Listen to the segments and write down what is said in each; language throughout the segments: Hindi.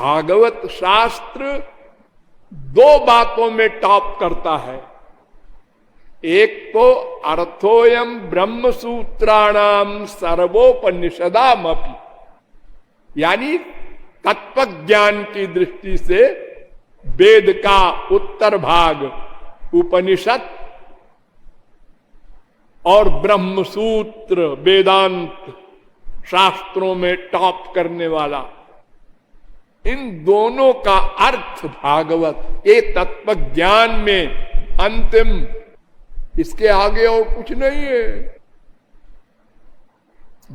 भागवत शास्त्र दो बातों में टॉप करता है। एक तो अर्थोयम ब्रह्म सूत्राणाम सर्वोपनिषदामपि, यानी तत्व ज्ञान की दृष्टि से वेद का उत्तर भाग उपनिषद और ब्रह्म सूत्र वेदांत शास्त्रों में टॉप करने वाला, इन दोनों का अर्थ भागवत, ये तत्व ज्ञान में अंतिम, इसके आगे और कुछ नहीं है।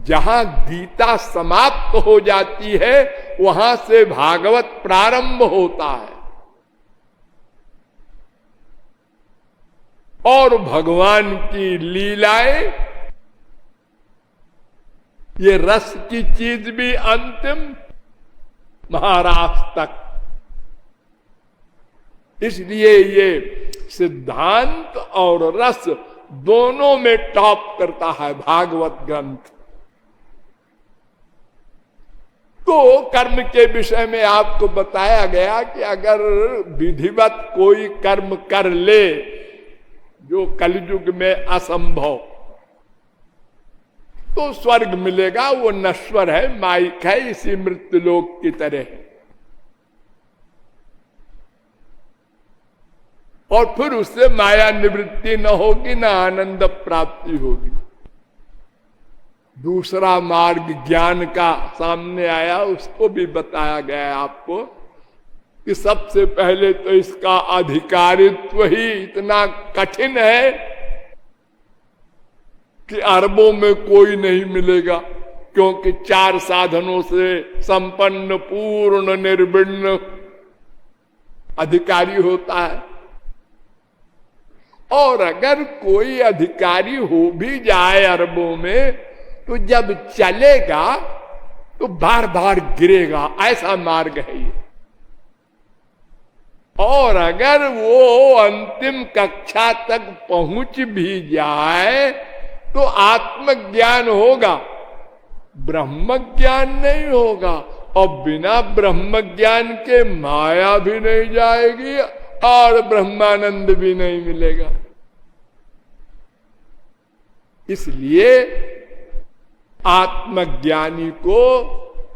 जहां गीता समाप्त हो जाती है वहां से भागवत प्रारंभ होता है। और भगवान की लीलाएं, ये रस की चीज भी अंतिम, महाराज तक। इसलिए ये सिद्धांत और रस दोनों में टॉप करता है भागवत ग्रंथ। तो कर्म के विषय में आपको बताया गया कि अगर विधिवत कोई कर्म कर ले जो कलयुग में असंभव, तो स्वर्ग मिलेगा, वो नश्वर है, माइक है, इसी मृत्युलोक की तरह है। और फिर उससे माया निवृत्ति न होगी, न आनंद प्राप्ति होगी। दूसरा मार्ग ज्ञान का सामने आया, उसको भी बताया गया है आपको कि सबसे पहले तो इसका अधिकारित्व ही इतना कठिन है कि अरबों में कोई नहीं मिलेगा, क्योंकि 4 साधनों से संपन्न पूर्ण निर्विण्ण अधिकारी होता है। और अगर कोई अधिकारी हो भी जाए अरबों में, तो जब चलेगा तो बार बार गिरेगा, ऐसा मार्ग है ये। और अगर वो अंतिम कक्षा तक पहुंच भी जाए तो आत्मज्ञान होगा, ब्रह्म ज्ञान नहीं होगा। और बिना ब्रह्म ज्ञान के माया भी नहीं जाएगी और ब्रह्मानंद भी नहीं मिलेगा। इसलिए आत्मज्ञानी को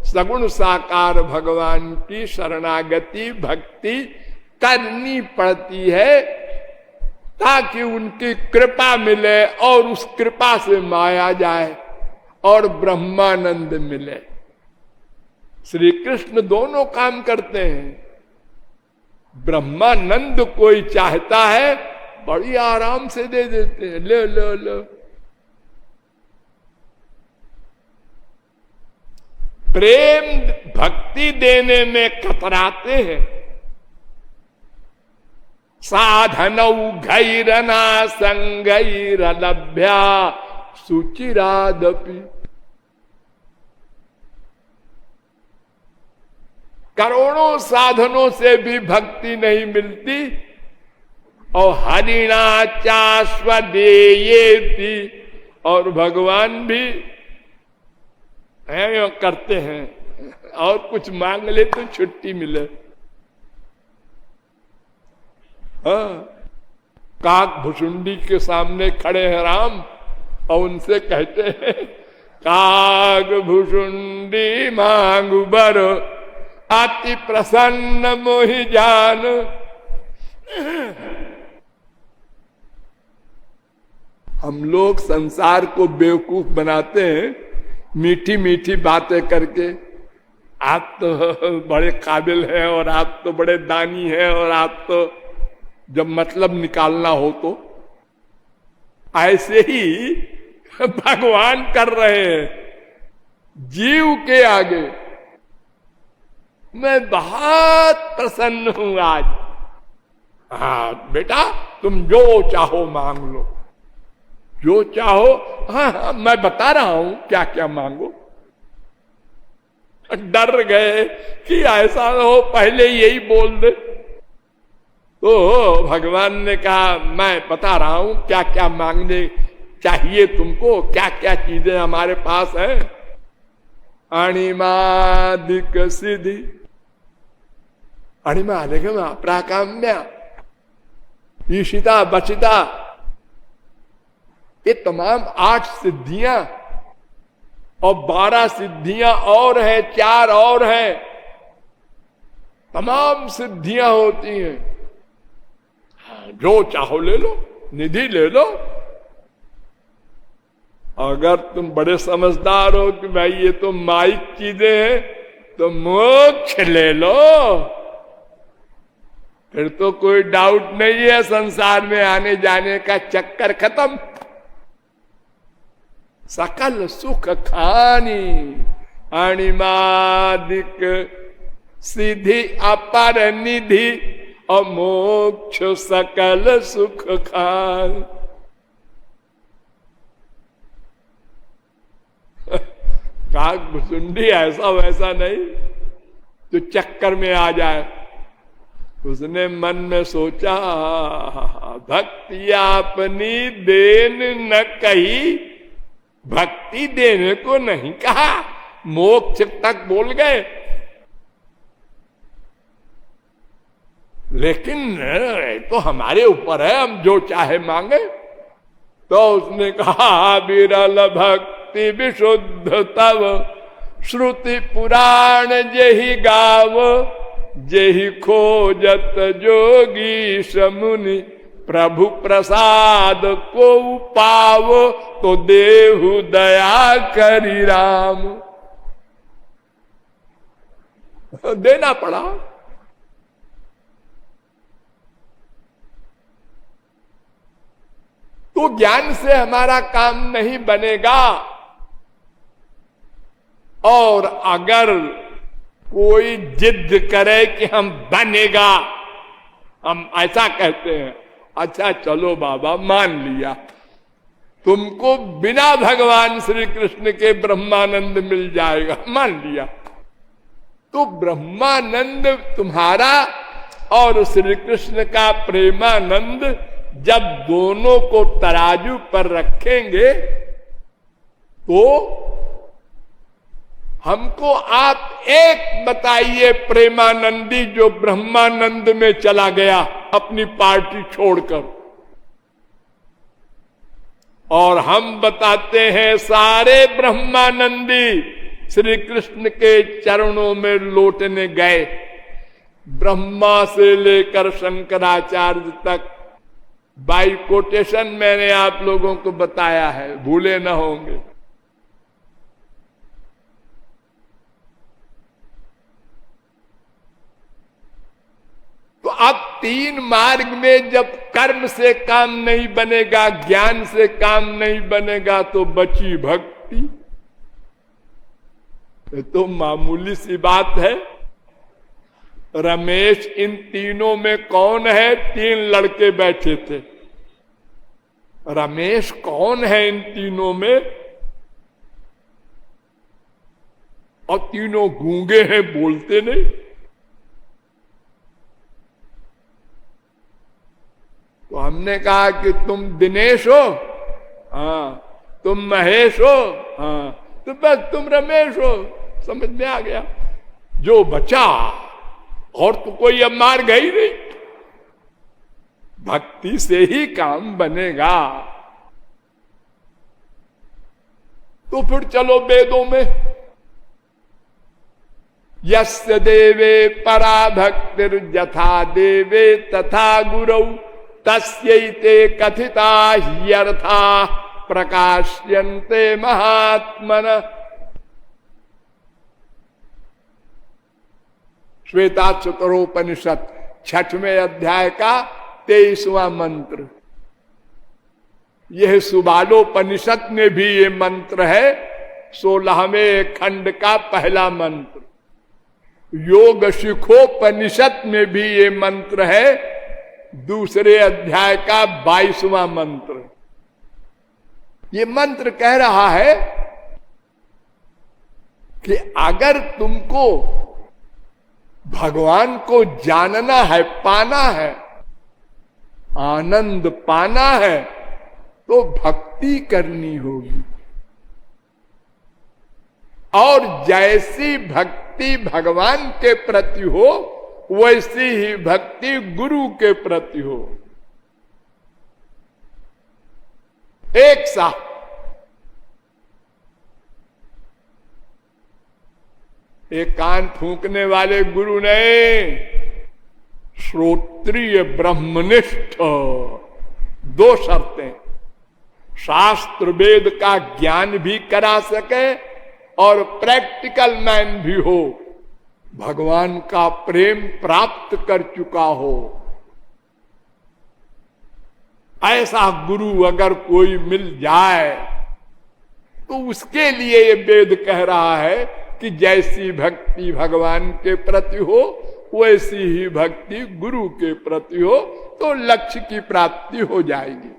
सगुण साकार भगवान की शरणागति भक्ति करनी पड़ती है, ताकि उनकी कृपा मिले और उस कृपा से माया जाए और ब्रह्मानंद मिले। श्री कृष्ण दोनों काम करते हैं। ब्रह्मानंद कोई चाहता है, बड़ी आराम से दे देते हैं, ले लो लो। प्रेम भक्ति देने में कतराते हैं। साधनौ घैरना संगैरलभ्या सुचिरादपि। करोड़ों साधनों से भी भक्ति नहीं मिलती, और हरिणा चाश्वदेयेति, और भगवान भी करते हैं, और कुछ मांग ले तो छुट्टी मिले। हाँ, काक भुसुंडी के सामने खड़े हैं राम, और उनसे कहते हैं काक भुसुंडी मांगु बर, अति प्रसन्न मोहि जान। हम लोग संसार को बेवकूफ बनाते हैं मीठी मीठी बातें करके। आप तो बड़े काबिल हैं, और आप तो बड़े दानी हैं, और आप तो जब मतलब निकालना हो तो ऐसे ही भगवान कर रहे हैं जीव के आगे। मैं बहुत प्रसन्न हूं आज। हाँ बेटा, तुम जो चाहो मांग लो, जो चाहो। हाँ हाँ, मैं बता रहा हूं क्या क्या मांगो। डर गए कि ऐसा हो पहले यही बोल दे। तो भगवान ने कहा मैं बता रहा हूं क्या क्या मांगने चाहिए तुमको, क्या क्या चीजें हमारे पास है। अणिमादिक सिद्धि अणिमा अधिगमा प्राकाम्या ईशिता बचिता, ये तमाम 8 सिद्धियां और 12 सिद्धियां और है, 4 और है, तमाम सिद्धियां होती हैं। जो चाहो ले लो, निधि ले लो। अगर तुम बड़े समझदार हो कि भाई ये तो माइक चीजें हैं, तो मोक्ष ले लो, फिर तो कोई डाउट नहीं है, संसार में आने जाने का चक्कर खत्म। सकल सुख खानी अणिमादिक सिद्धि अपर निधि और मोक्ष सकल सुख खान। काकभुसुंडी ऐसा वैसा नहीं जो चक्कर में आ जाए। उसने मन में सोचा, भक्ति अपनी देन न कही, भक्ति देने को नहीं कहा, मोक्ष तक बोल गए, लेकिन तो हमारे ऊपर है, हम जो चाहे मांगे। तो उसने कहा, विरल भक्ति विशुद्ध तव, श्रुति पुराण जेहि गाव, जेहि खोजत जोगी समुनि, प्रभु प्रसाद को पाव, तो देहु दया करी राम। देना पड़ा। तो ज्ञान से हमारा काम नहीं बनेगा, और अगर कोई जिद करे कि हम बनेगा, हम ऐसा कहते हैं, अच्छा चलो बाबा मान लिया, तुमको बिना भगवान श्री कृष्ण के ब्रह्मानंद मिल जाएगा, मान लिया। तो ब्रह्मानंद तुम्हारा और श्री कृष्ण का प्रेमानंद जब दोनों को तराजू पर रखेंगे, तो हमको आप एक बताइए प्रेमानंदी जो ब्रह्मानंद में चला गया अपनी पार्टी छोड़कर, और हम बताते हैं सारे ब्रह्मानंदी श्री कृष्ण के चरणों में लौटने गए। ब्रह्मा से लेकर शंकराचार्य तक बाई कोटेशन मैंने आप लोगों को बताया है, भूले न होंगे। तो अब 3 मार्ग में जब कर्म से काम नहीं बनेगा, ज्ञान से काम नहीं बनेगा, तो बची भक्ति। ये तो मामूली सी बात है। रमेश इन तीनों में कौन है? 3 लड़के बैठे थे। रमेश कौन है इन तीनों में? और तीनों गूंगे हैं, बोलते नहीं। तो हमने कहा कि तुम दिनेश हो, हाँ, तुम महेश हो, हाँ, तो बस तुम रमेश हो। समझ में आ गया। जो बचा, और तो कोई अब मार्ग ही नहीं, भक्ति से ही काम बनेगा। तो फिर चलो वेदों में, यस्य देवे परा भक्तिर यथा देवे तथा गुरौ, तस्यैते कथिता ह्यर्था प्रकाश्यन्ते महात्मन। श्वेता चतुरोपनिषद 6वें अध्याय का 23वां मंत्र। यह सुबालोपनिषद में भी ये मंत्र है, 16वें खंड का पहला मंत्र। योग शिखोपनिषद में भी ये मंत्र है, 2 अध्याय का 22वां मंत्र। ये मंत्र कह रहा है कि अगर तुमको भगवान को जानना है, पाना है, आनंद पाना है, तो भक्ति करनी होगी। और जैसी भक्ति भगवान के प्रति हो, वैसी ही भक्ति गुरु के प्रति हो। एक साथ एक कान फूंकने वाले गुरु ने श्रोत्रिय ब्रह्मनिष्ठ, दो शर्तें, शास्त्र वेद का ज्ञान भी करा सके और प्रैक्टिकल मैन भी हो, भगवान का प्रेम प्राप्त कर चुका हो। ऐसा गुरु अगर कोई मिल जाए तो उसके लिए ये वेद कह रहा है कि जैसी भक्ति भगवान के प्रति हो वैसी ही भक्ति गुरु के प्रति हो, तो लक्ष्य की प्राप्ति हो जाएगी।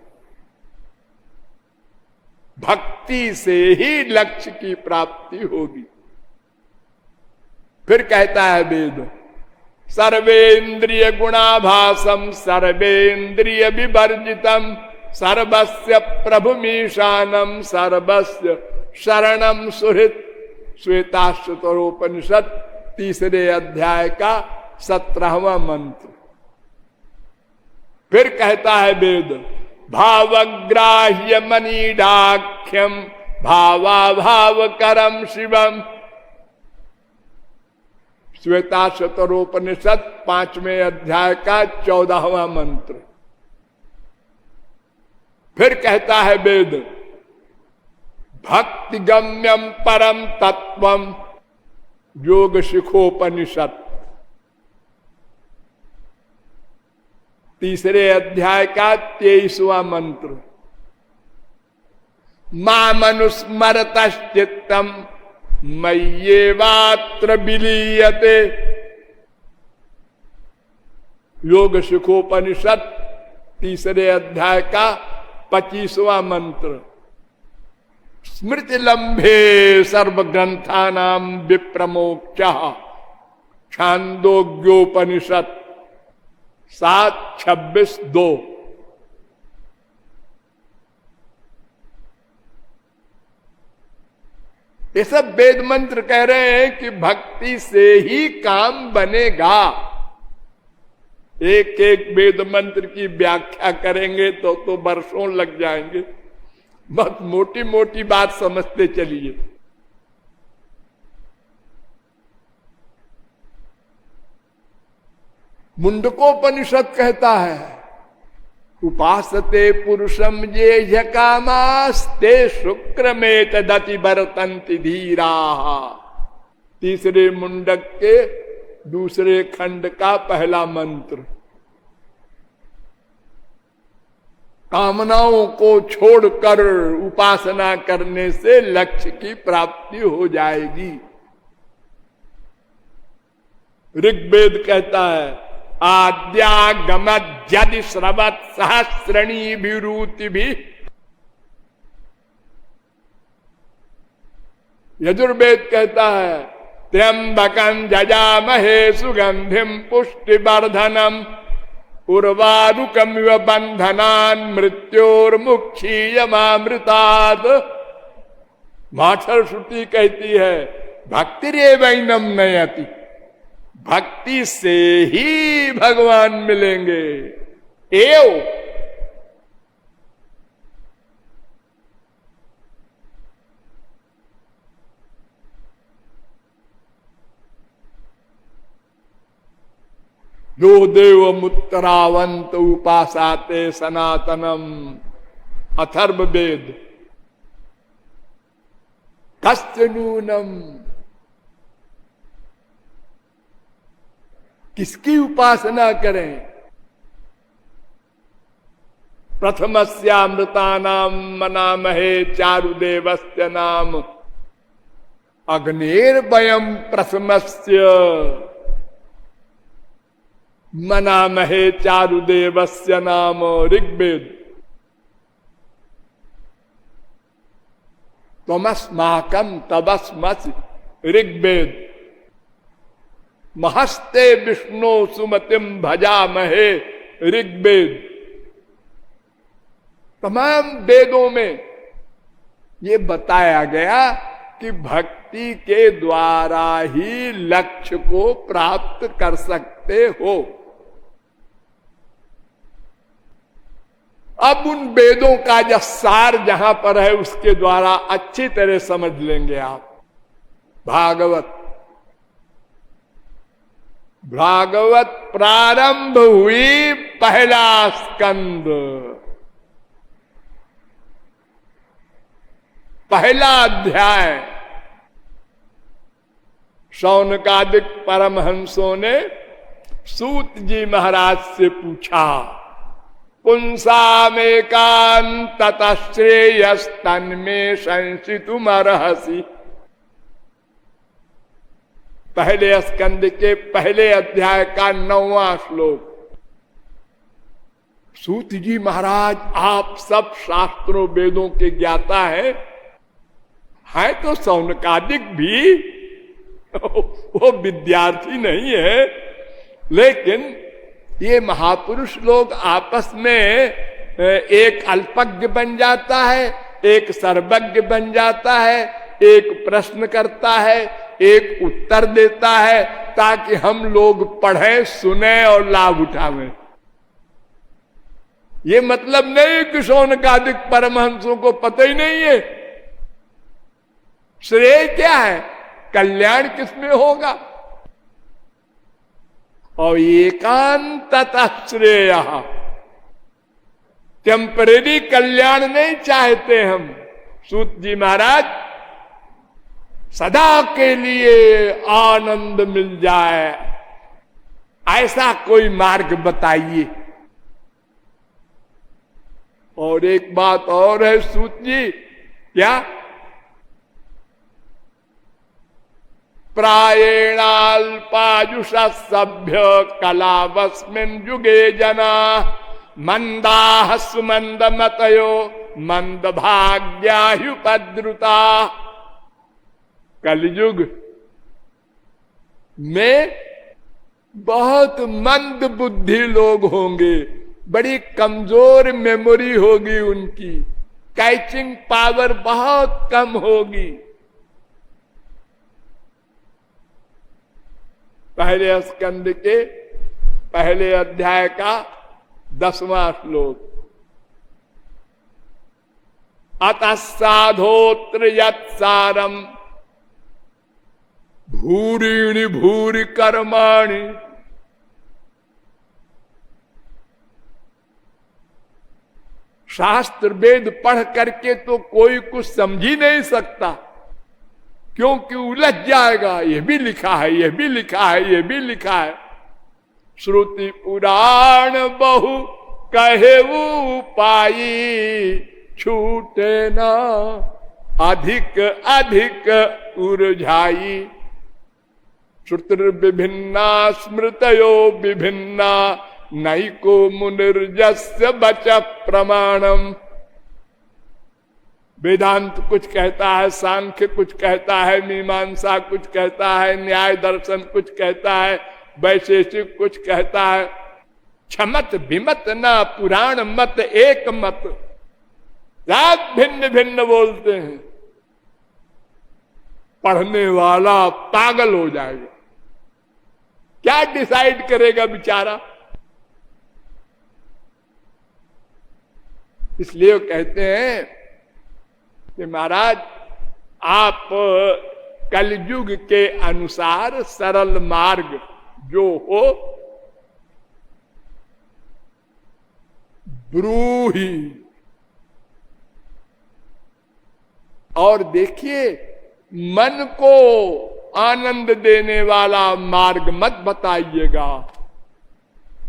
भक्ति से ही लक्ष्य की प्राप्ति होगी। फिर कहता है वेद, सर्वेन्द्रिय गुणाभासम सर्वेन्द्रिय विवर्जितम सर्वस्य प्रभुमीशानम सर्वस्य शरणम सुहृत। श्वेताश्वतरोपनिषद 3 अध्याय का 17वां मंत्र। फिर कहता है वेद, भावग्राह्य मनीडाख्यम भावाभाव करम शिवम। श्वेताश्वतरोपनिषद 5वें अध्याय का 14वां मंत्र। फिर कहता है वेद, भक्ति गम्यम परम तत्वम योग शिखोपनिषद 3 अध्याय का 23वां मंत्र। मामनुस्मरतश्चित्तम मय्येवात्र विलीयते। योग शिखोपनिषद 3 अध्याय का 25वां मंत्र। स्मृति लंबे सर्वग्रंथानाम विप्रमोक्ष छांदोग्योपनिषद 7:26-2। ये सब वेद मंत्र कह रहे हैं कि भक्ति से ही काम बनेगा। एक एक वेद मंत्र की व्याख्या करेंगे तो वर्षों लग जाएंगे। बस मोटी मोटी बात समझते चलिए। मुंडकोपनिषद कहता है, उपासते पुरुषम ये कामास्ते शुक्र में तदति बरतंति धीरा। 3 मुंडक के 2 खंड का पहला मंत्र। कामनाओं को छोड़कर उपासना करने से लक्ष्य की प्राप्ति हो जाएगी। ऋग्वेद कहता है, आद्यागमद्यदि श्रवत् सहस्रणी विरूति भी। यजुर्वेद कहता है, त्र्यंबकं जजामहे सुगंधिम पुष्टिवर्धनम उर्वारुकमिव बंधनान् मृत्योर्मुक्षीयमामृतात्। माठर श्रुति कहती है, भक्तिरेवैनम नयति। भक्ति से ही भगवान मिलेंगे। एव यो देवमुत्तरावंत उपासाते सनातनम। अथर्ववेद। कस्य नूनम। किसकी उपासना करें? प्रथमस्यामृतानाम मनामहे चारुदेवस्य नाम अग्निर्वयम् प्रथमस्य मनामहे चारुदेवस्य नाम। ऋग्वेद। त्वमस्माकं तवस्मसि। ऋग्वेद। महस्ते विष्णु सुमतिम भजामहे। ऋग्वेद। तमाम वेदों में ये बताया गया कि भक्ति के द्वारा ही लक्ष्य को प्राप्त कर सकते सकते हो। अब उन वेदों का जो सार जहां पर है उसके द्वारा अच्छी तरह समझ लेंगे आप। भागवत प्रारंभ हुई पहला स्कंद, पहला अध्याय। शौनकादिक परमहंसों ने सूत जी महाराज से पूछा, पुंसामेकांत श्रेयस्तन्मे संसितुमर्हसि। पहले स्कंद के पहले अध्याय का 9वां श्लोक। सूत जी महाराज, आप सब शास्त्रों वेदों के ज्ञाता हैं तो शौनकादिक भी वो विद्यार्थी नहीं है, लेकिन ये महापुरुष लोग आपस में एक अल्पज्ञ बन जाता है, एक सर्वज्ञ बन जाता है, एक प्रश्न करता है, एक उत्तर देता है, ताकि हम लोग पढ़ें, सुने और लाभ उठावें। ये मतलब नहीं कि शौनकादिक परमहंसों को पता ही नहीं है श्रेय क्या है, कल्याण किसमें होगा। और एकांततः श्रेय, टेम्परेरी कल्याण नहीं चाहते हम। सूत जी महाराज, सदा के लिए आनंद मिल जाए ऐसा कोई मार्ग बताइए। और एक बात और है सूत जी, क्या? प्रायेणाल्पायुष सभ्य कलावस्मिन् युगे जना मंदाः सुमंद मतयो मंद भाग्याहुपद्रुता। कलयुग में बहुत मंद बुद्धि लोग होंगे, बड़ी कमजोर मेमोरी होगी उनकी, कैचिंग पावर बहुत कम होगी। पहले स्कंद के पहले अध्याय का 10वां श्लोक। अतः साधोत्र यत्सारम भूरिणि भूरि कर्माणि। शास्त्र वेद पढ़ करके तो कोई कुछ समझ ही नहीं सकता, क्योंकि उलझ जाएगा। ये भी लिखा है, ये भी लिखा है, ये भी लिखा है। श्रुति पुराण बहु कहेऊ पाई, छूटे ना अधिक अधिक उर्झाई। श्रुतिर विभिन्ना स्मृतयो विभिन्ना, नैको मुनिर्जस्य बच प्रमाणम। वेदांत कुछ कहता है, सांख्य कुछ कहता है, मीमांसा कुछ कहता है, न्याय दर्शन कुछ कहता है, वैशेषिक कुछ कहता है। क्षमत विमत न पुराण मत एक मत, रात भिन्न भिन्न बोलते हैं। पढ़ने वाला पागल हो जाएगा, क्या डिसाइड करेगा बेचारा। इसलिए वो कहते हैं कि महाराज, आप कलयुग के अनुसार सरल मार्ग जो हो ब्रूही। और देखिए, मन को आनंद देने वाला मार्ग मत बताइएगा।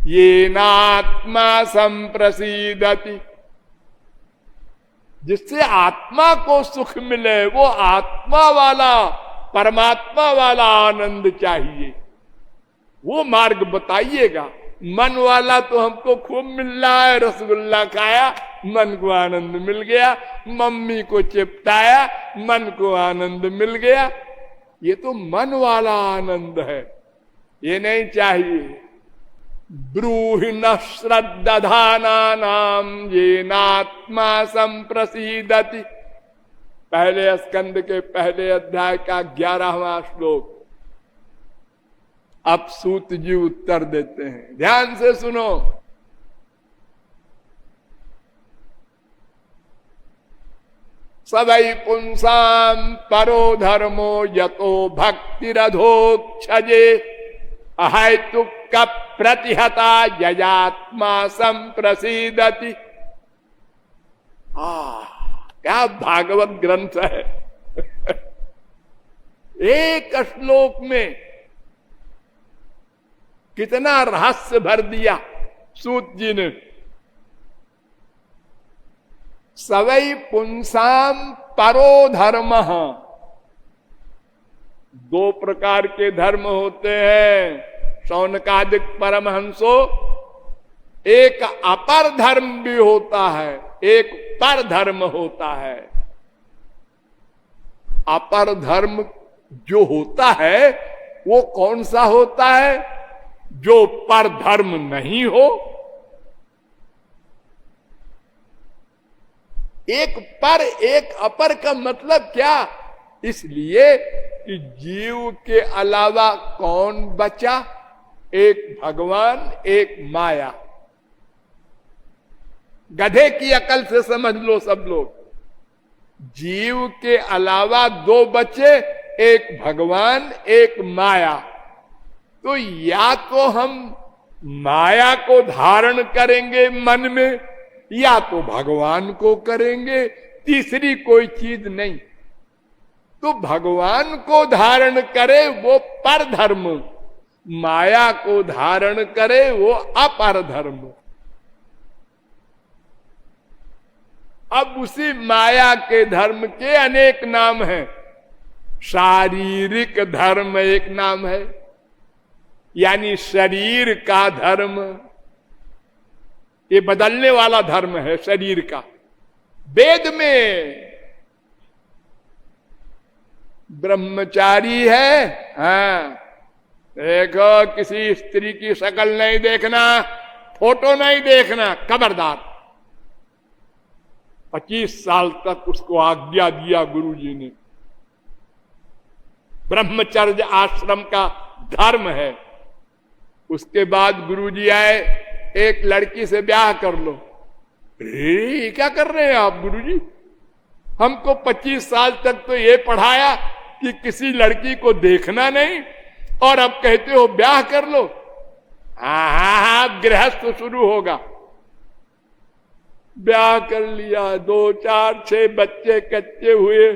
ये नात्मा संप्रसीदति, जिससे आत्मा को सुख मिले, वो आत्मा वाला परमात्मा वाला आनंद चाहिए, वो मार्ग बताइएगा। मन वाला तो हमको खूब मिल रहा है, रसगुल्ला खाया मन को आनंद मिल गया, मम्मी को चिपटाया मन को आनंद मिल गया, ये तो मन वाला आनंद है, ये नहीं चाहिए। ब्रूहि न श्रद्धानानाम ये नात्मा संप्रसीदति। पहले स्कंद के पहले अध्याय का 11वां श्लोक। अब सूत जी उत्तर देते हैं, ध्यान से सुनो। सदै पुंसाम परो धर्मो यतो भक्तिरधोक्षजे अहैतुक प्रतिहता यजात्मा संप्रसीदति। क्या भागवत ग्रंथ है। एक श्लोक में कितना रहस्य भर दिया सूत जी ने। सवै पुंसाम परो धर्म, दो प्रकार के धर्म होते हैं शौनकादिक परमहंसो। एक अपर धर्म भी होता है, एक पर धर्म होता है। अपर धर्म जो होता है वो कौन सा होता है? जो पर धर्म नहीं हो। एक पर एक अपर का मतलब क्या? इसलिए कि जीव के अलावा कौन बचा? एक भगवान, एक माया। गधे की अकल से समझ लो सब लोग। जीव के अलावा दो बचे, एक भगवान, एक माया। तो या तो हम माया को धारण करेंगे मन में, या तो भगवान को करेंगे, तीसरी कोई चीज नहीं। तो भगवान को धारण करे वो पर धर्म, माया को धारण करे वो अपर धर्म। अब उसी माया के धर्म के अनेक नाम हैं। शारीरिक धर्म एक नाम है, यानी शरीर का धर्म, ये बदलने वाला धर्म है शरीर का। वेद में ब्रह्मचारी है, हाँ, देखो किसी स्त्री की शक्ल नहीं देखना, फोटो नहीं देखना, खबरदार। 25 साल तक उसको आज्ञा दिया गुरुजी ने। ब्रह्मचर्य आश्रम का धर्म है। उसके बाद गुरुजी आए, एक लड़की से ब्याह कर लो। ये क्या कर रहे हैं आप गुरुजी? हमको 25 साल तक तो ये पढ़ाया कि किसी लड़की को देखना नहीं, और अब कहते हो ब्याह कर लो। हाँ, गृहस्थ शुरू होगा। ब्याह कर लिया, 2, 4, 6 बच्चे कच्चे हुए,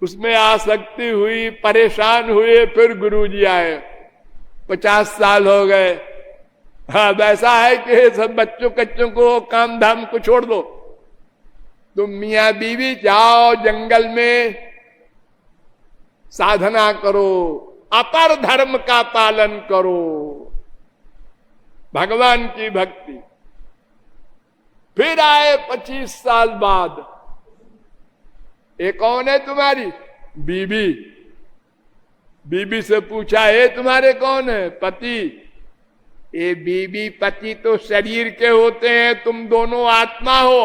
उसमें आसक्ति हुई, परेशान हुए। फिर गुरुजी आए, 50 साल हो गए। हाँ, वैसा है कि सब बच्चों कच्चों को काम धाम को छोड़ दो, तुम मियां बीवी जाओ जंगल में साधना करो, अपर धर्म का पालन करो, भगवान की भक्ति। फिर आए 25 साल बाद, ये कौन है तुम्हारी? बीबी। बीबी से पूछा, ये तुम्हारे कौन है? पति। ये बीबी पति तो शरीर के होते हैं, तुम दोनों आत्मा हो,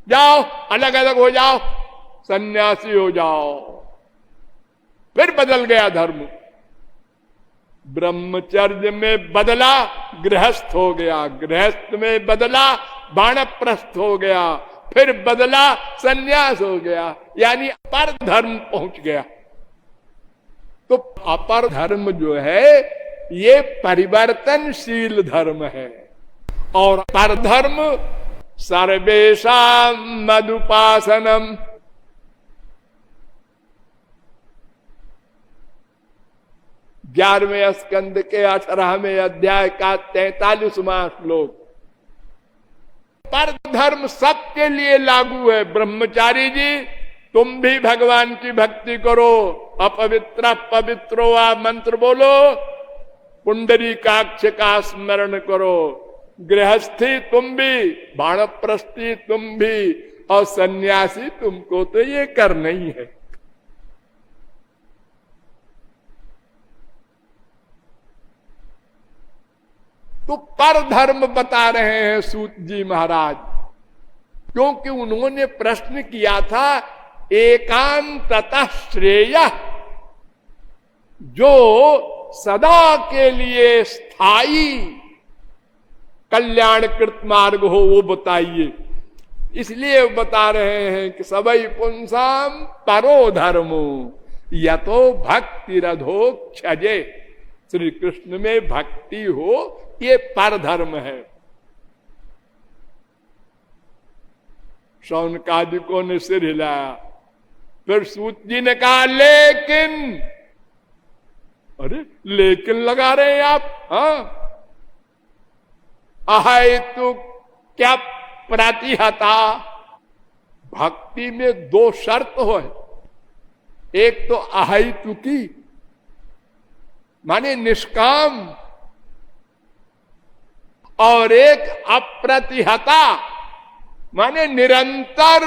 जाओ अलग अलग हो जाओ, सन्यासी हो जाओ। फिर बदल गया धर्म, ब्रह्मचर्य में बदला, गृहस्थ हो गया, गृहस्थ में बदला, वानप्रस्थ हो गया, फिर बदला, सन्यास हो गया, यानी अपर धर्म पहुंच गया। तो अपर धर्म जो है ये परिवर्तनशील धर्म है, और पर धर्म सर्वेषां मदुपासनम। ग्यारहवें स्कंद के 18वें अध्याय का 43वां श्लोक। पर धर्म सबके लिए लागू है। ब्रह्मचारी जी, तुम भी भगवान की भक्ति करो, अपवित्र पवित्रो वा मंत्र बोलो, पुंडरीकाक्ष का स्मरण करो। गृहस्थी तुम भी, वानप्रस्थी तुम भी, और सन्यासी तुमको तो ये करना ही है। तो पर धर्म बता रहे हैं सूत जी महाराज, क्योंकि उन्होंने प्रश्न किया था एकांततः श्रेय, जो सदा के लिए स्थायी कल्याणकृत मार्ग हो वो बताइए। इसलिए बता रहे हैं कि सबई पुंसाम परो धर्मो यतो भक्ति रधो क्षजे। श्री कृष्ण में भक्ति हो ये पर धर्म है। शौनकादिकों ने सिर हिलाया। फिर सूत जी ने कहा लेकिन, अरे लेकिन लगा रहे हैं आप? हाँ, अहै तो क्या प्रतिहता। भक्ति में दो शर्त हो, एक तो अहैतु की माने निष्काम, और एक अप्रतिहता माने निरंतर।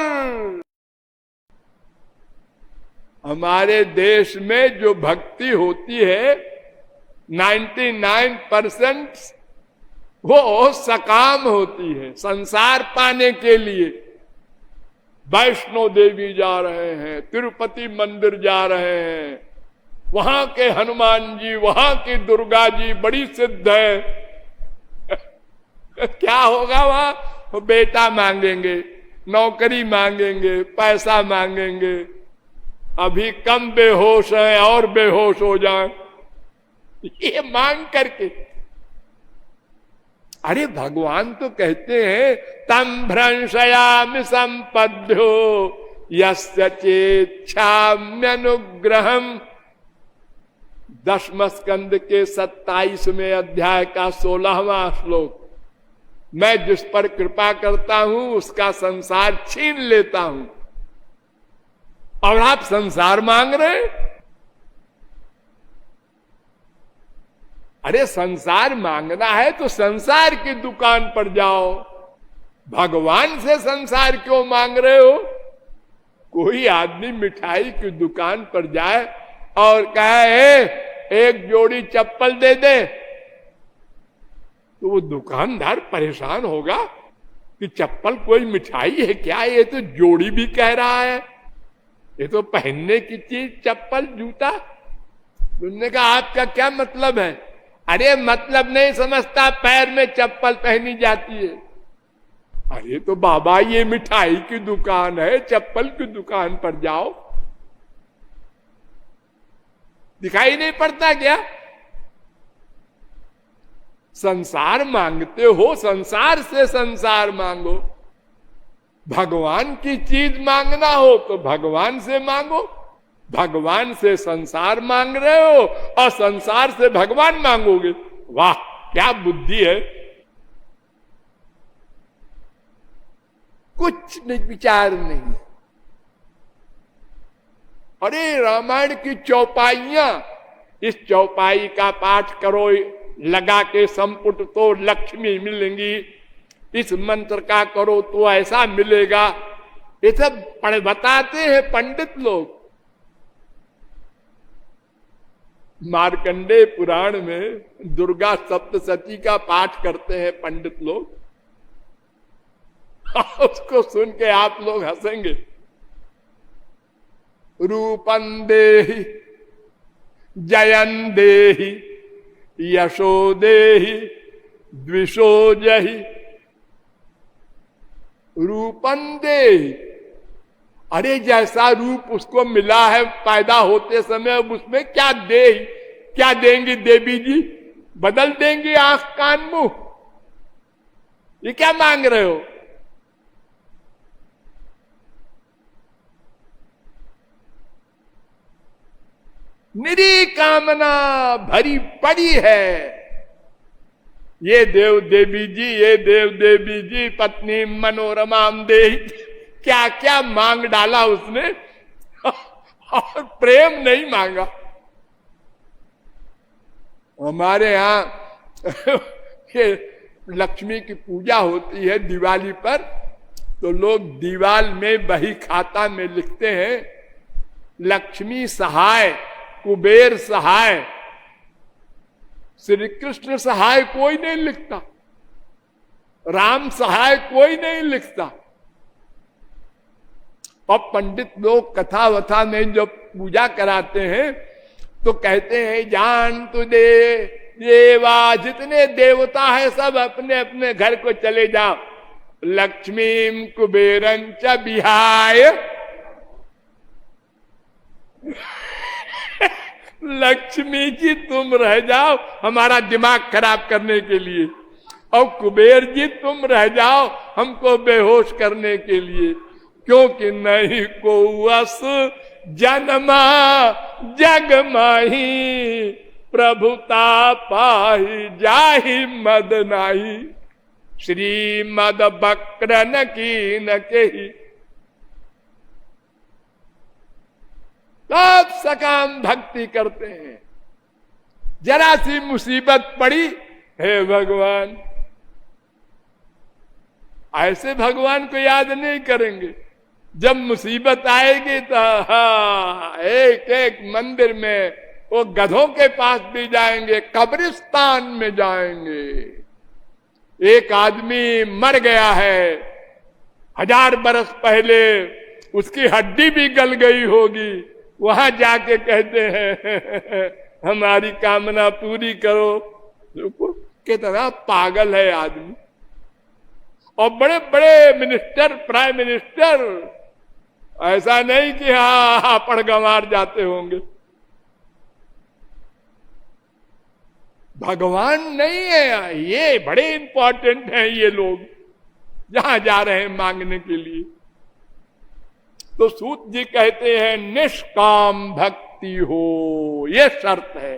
हमारे देश में जो भक्ति होती है 99% वो सकाम होती है, संसार पाने के लिए। वैष्णो देवी जा रहे हैं, तिरुपति मंदिर जा रहे हैं, वहां के हनुमान जी, वहां की दुर्गा जी बड़ी सिद्ध है। क्या होगा वहां? वो बेटा मांगेंगे, नौकरी मांगेंगे, पैसा मांगेंगे, अभी कम बेहोश है और बेहोश हो जाए ये मांग करके। अरे भगवान तो कहते हैं तम भ्रंशयामि संपद्यो यस्य चेच्छाम्यनुग्रहम्। 10वें स्कंद के 27वें अध्याय का 16वां श्लोक। मैं जिस पर कृपा करता हूं उसका संसार छीन लेता हूं, और आप संसार मांग रहे? अरे संसार मांगना है तो संसार की दुकान पर जाओ, भगवान से संसार क्यों मांग रहे हो? कोई आदमी मिठाई की दुकान पर जाए और कहे एक जोड़ी चप्पल दे दे, तो वो दुकानदार परेशान होगा कि चप्पल कोई मिठाई है क्या? ये तो जोड़ी भी कह रहा है, ये तो पहनने की चीज चप्पल जूता। उन्होंने कहा आपका क्या मतलब है? अरे मतलब नहीं समझता, पैर में चप्पल पहनी जाती है। अरे तो बाबा ये मिठाई की दुकान है, चप्पल की दुकान पर जाओ, दिखाई नहीं पड़ता क्या? संसार मांगते हो, संसार से संसार मांगो। भगवान की चीज मांगना हो तो भगवान से मांगो। भगवान से संसार मांग रहे हो और संसार से भगवान मांगोगे, वाह क्या बुद्धि है। कुछ विचार नहीं। अरे रामायण की चौपाइयां, इस चौपाई का पाठ करो लगा के संपुट तो लक्ष्मी मिलेंगी, इस मंत्र का करो तो ऐसा मिलेगा, ये सब बताते हैं पंडित लोग। मार्कंडेय पुराण में दुर्गा सप्तशती का पाठ करते हैं पंडित लोग। उसको सुन के आप लोग हंसेंगे। रूपं देहि जयं देहि यशो देहि द्विषो जहि। रूपं देहि, अरे जैसा रूप उसको मिला है पैदा होते समय, उसमें क्या दे, क्या देंगी देवी जी? बदल देंगी आंख कान मुंह? ये क्या मांग रहे हो? निरी कामना भरी पड़ी है। ये देव देवी जी, ये देव देवी जी, पत्नी मनोरमाम दे, क्या क्या मांग डाला उसने और प्रेम नहीं मांगा। हमारे यहां लक्ष्मी की पूजा होती है दिवाली पर, तो लोग दीवाल में बही खाता में लिखते हैं लक्ष्मी सहाय, कुबेर सहाय। श्री कृष्ण सहाय कोई नहीं लिखता, राम सहाय कोई नहीं लिखता। और पंडित लोग कथा वथा में जब पूजा कराते हैं तो कहते हैं जान तू दे देवा, जितने देवता है सब अपने अपने घर को चले जाओ। लक्ष्मी कुबेरं च विहाय, लक्ष्मी जी तुम रह जाओ हमारा दिमाग खराब करने के लिए, और कुबेर जी तुम रह जाओ हमको बेहोश करने के लिए, क्योंकि नहीं को वस जन्मा जग माही, प्रभुता पाही जाहि मद नाही, श्रीमद बक्र न की न केही। सब सकाम भक्ति करते हैं, जरा सी मुसीबत पड़ी, हे भगवान, ऐसे भगवान को याद नहीं करेंगे। जब मुसीबत आएगी तो हाँ, एक एक मंदिर में वो गधों के पास भी जाएंगे, कब्रिस्तान में जाएंगे। एक आदमी मर गया है 1000 बरस पहले, उसकी हड्डी भी गल गई होगी, वहां जाके कहते हैं हमारी कामना पूरी करो। कितना पागल है आदमी। और बड़े बड़े मिनिस्टर, प्राइम मिनिस्टर, ऐसा नहीं कि हाँ पड़गंवार जाते होंगे। भगवान नहीं है ये, बड़े इंपॉर्टेंट हैं ये लोग, जहां जा रहे हैं मांगने के लिए। तो सूत जी कहते हैं निष्काम भक्ति हो, ये शर्त है।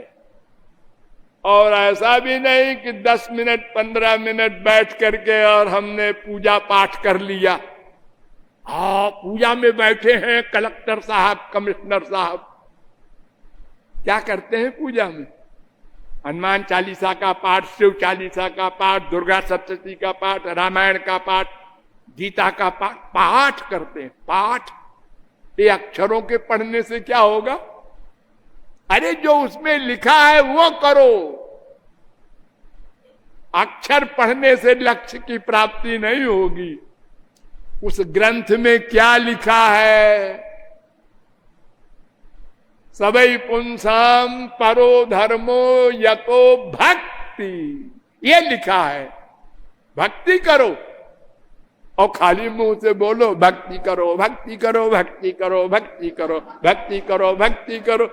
और ऐसा भी नहीं कि 10 मिनट 15 मिनट बैठ करके और हमने पूजा पाठ कर लिया। हाँ, पूजा में बैठे हैं कलेक्टर साहब, कमिश्नर साहब, क्या करते हैं पूजा में? हनुमान चालीसा का पाठ, शिव चालीसा का पाठ, दुर्गा सप्तशती का पाठ, रामायण का पाठ, गीता का पाठ, पाठ करते हैं। पाठ ये अक्षरों के पढ़ने से क्या होगा? अरे जो उसमें लिखा है वो करो। अक्षर पढ़ने से लक्ष्य की प्राप्ति नहीं होगी। उस ग्रंथ में क्या लिखा है? सबई पुंसाम परो धर्मो यतो भक्ति, ये लिखा है। भक्ति करो और खाली मुंह से बोलो भक्ति करो, भक्ति करो, भक्ति करो, भक्ति करो, भक्ति करो, भक्ति करो।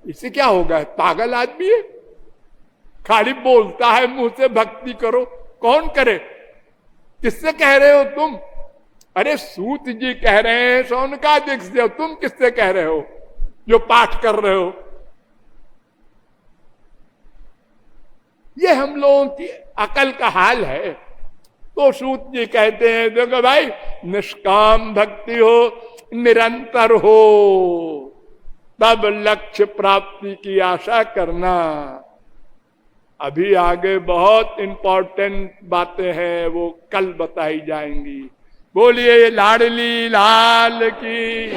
इससे क्या होगा? पागल आदमी है, खाली बोलता है मुंह से भक्ति करो। कौन करे? किससे कह रहे हो तुम? अरे सूत जी कह रहे हैं, शौनकादिक से, तुम किससे कह रहे हो जो पाठ कर रहे हो? ये हम लोगों की अकल का हाल है। तो सूत जी कहते हैं देखो भाई, निष्काम भक्ति हो, निरंतर हो, तब लक्ष्य प्राप्ति की आशा करना। अभी आगे बहुत इंपॉर्टेंट बातें हैं, वो कल बताई जाएंगी। बोलिए लाडली लाल की।